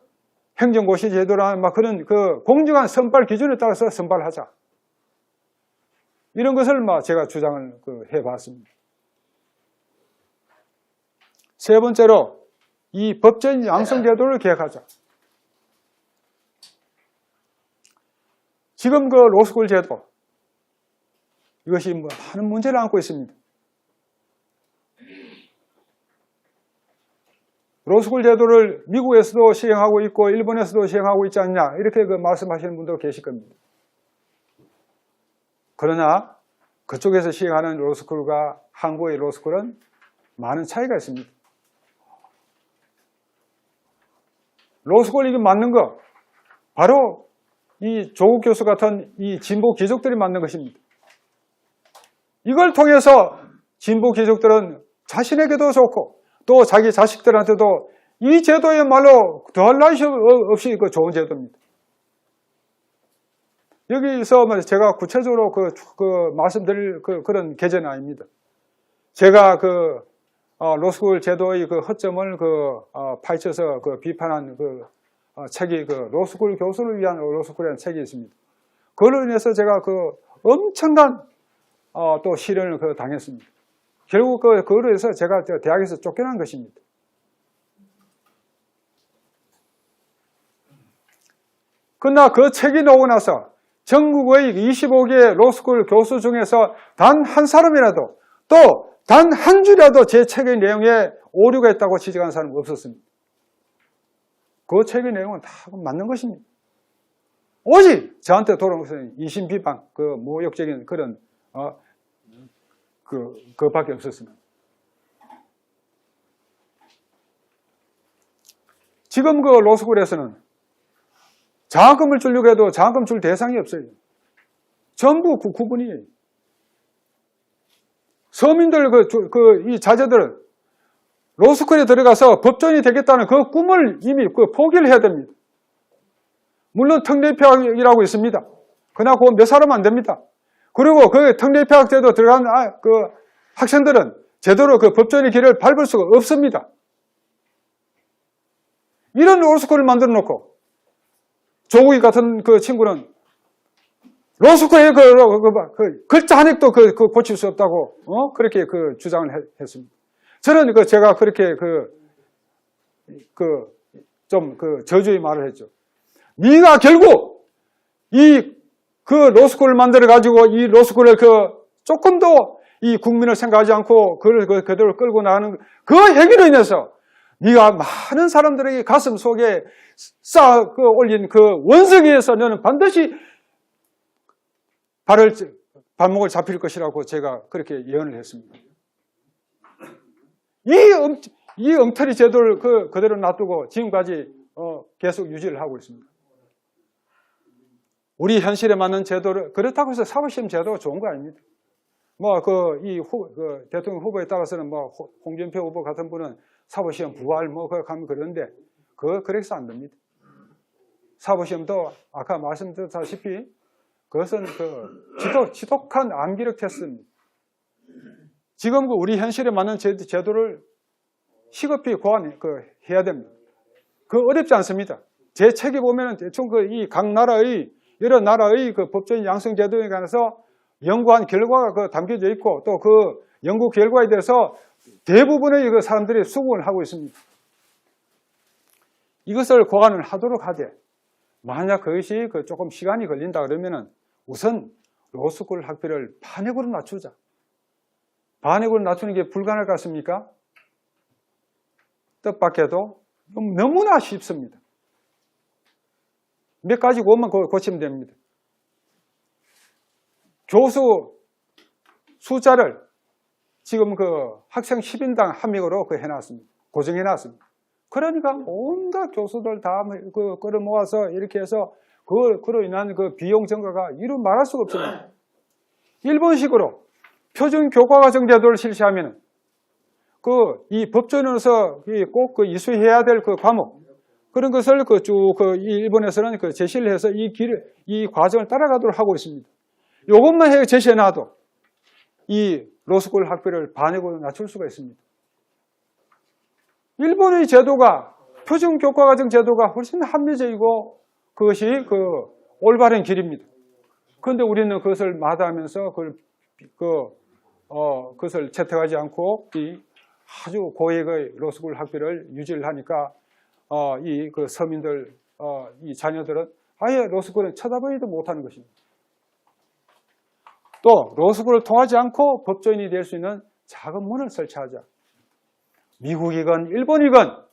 A: 행정고시 제도나 그런 공정한 선발 기준에 따라서 선발하자. 이런 것을 제가 주장을 해봤습니다. 3번째로 이 법제인 양성 제도를 개혁하자. 지금 로스쿨 제도 이것이 많은 문제를 안고 있습니다. 로스쿨 제도를 미국에서도 시행하고 있고 일본에서도 시행하고 있지 않냐 이렇게 말씀하시는 분도 계실 겁니다. 그러나 그쪽에서 시행하는 로스쿨과 한국의 로스쿨은 많은 차이가 있습니다. 로스쿨이 맞는 거 바로 이 조국 교수 같은 이 진보 귀족들이 만든 것입니다. 이걸 통해서 진보 귀족들은 자신에게도 좋고 또 자기 자식들한테도 이 제도야말로 더할 나위 없이 좋은 제도입니다. 여기서 제가 구체적으로 말씀드릴 그런 계제는 아닙니다. 제가 로스쿨 제도의 허점을 파헤쳐서 비판한 책이 로스쿨 교수를 위한 로스쿨이라는 책이 있습니다. 그걸로 인해서 제가 엄청난 또 시련을 당했습니다. 결국 그걸로 해서 제가 대학에서 쫓겨난 것입니다. 그러나 그 책이 나오고 나서 전국의 25개 로스쿨 교수 중에서 단 한 사람이라도 또 단 한 줄이라도 제 책의 내용에 오류가 있다고 지적한 사람은 없었습니다. 그 책의 내용은 다 맞는 것입니다. 오직 저한테 돌아온 것은 이신비방, 그 모욕적인 그런 그밖에 없었습니다. 지금 그 로스쿨에서는 장학금을 주려고 해도 장학금 줄 대상이 없어요. 전부 구분이에요. 서민들 이 자제들은 로스쿨에 들어가서 법조인이 되겠다는 그 꿈을 이미 포기를 해야 됩니다. 물론 특례폐학이라고 있습니다. 그러나 그거 몇 사람 안 됩니다. 그리고 그 특례폐학 제도 들어간 그 학생들은 제대로 그 법조인의 길을 밟을 수가 없습니다. 이런 로스쿨을 만들어 놓고 조국이 같은 그 친구는 로스쿨의 그 글자 한 획도 고칠 수 없다고 그렇게 주장을 했습니다. 저는 제가 그렇게 저주의 말을 했죠. 네가 결국 그 로스쿨을 만들어 가지고 이 로스쿨을 조금도 이 국민을 생각하지 않고 그대로 끌고 나가는 그 행위로 인해서 네가 많은 사람들에게 가슴 속에 쌓아 올린 그 원성에서 너는 반드시 발목을 잡힐 것이라고 제가 그렇게 예언을 했습니다. 이 엉터리 제도를 그대로 놔두고 지금까지 계속 유지를 하고 있습니다. 우리 현실에 맞는 제도를, 그렇다고 해서 사법시험 제도가 좋은 거 아닙니다. 대통령 후보에 따라서는 홍준표 후보 같은 분은 사법시험 부활 가면 그러는데, 그래서 안 됩니다. 사법시험도 아까 말씀드렸다시피 그것은 지독한 암기력 테스트입니다. 지금 우리 현실에 맞는 제도를 시급히 해야 됩니다. 어렵지 않습니다. 제 책에 보면은 대충 각 나라의, 여러 나라의 법조인 양성 제도에 관해서 연구한 결과가 담겨져 있고 또 그 연구 결과에 대해서 대부분의 사람들이 수긍을 하고 있습니다. 이것을 고안을 하도록 하되, 만약 그것이 조금 시간이 걸린다 그러면은 우선 로스쿨 학비를 반액으로 낮추자. 반액으로 낮추는 게 불가능할 것 같습니까? 뜻밖에도 너무나 쉽습니다. 몇 가지 것만 고치면 됩니다. 교수 숫자를 지금 학생 10인당 한 명으로 해놨습니다. 고정해놨습니다. 그러니까 온갖 교수들 다 끌어모아서 이렇게 해서 그로 인한 비용 증가가 이루 말할 수가 없습니다. 일본식으로 표준 교과과정 제도를 실시하면 이 법조인으로서 꼭 이수해야 될 과목, 그런 것을 일본에서는 제시를 해서 이 과정을 따라가도록 하고 있습니다. 이것만 제시해놔도 이 로스쿨 학비를 반액으로 낮출 수가 있습니다. 일본의 제도가, 표준 교과과정 제도가 훨씬 합리적이고 그것이 올바른 길입니다. 그런데 우리는 그것을 마다하면서 그것을 채택하지 않고 아주 고액의 로스쿨 학비를 유지를 하니까 서민들, 이 자녀들은 아예 로스쿨을 쳐다보지도 못하는 것입니다. 또 로스쿨을 통하지 않고 법조인이 될 수 있는 작은 문을 설치하자. 미국이건 일본이건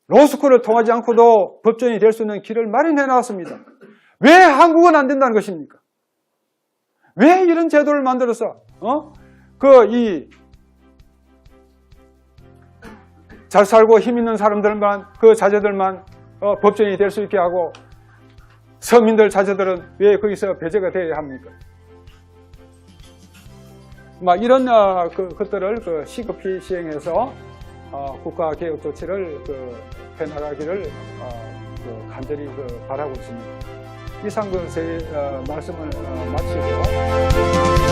A: 로스쿨을 통하지 않고도 법조인이 될 수 있는 길을 마련해 놨습니다. 왜 한국은 안 된다는 것입니까? 왜 이런 제도를 만들어서 잘 살고 힘 있는 사람들만, 자제들만 법조인이 될 수 있게 하고 서민들 자제들은 왜 거기서 배제가 되어야 합니까? 이런 것들을 시급히 시행해서 국가개혁 조치를 해나가기를 간절히 바라고 있습니다. 이상 제 말씀을 마치고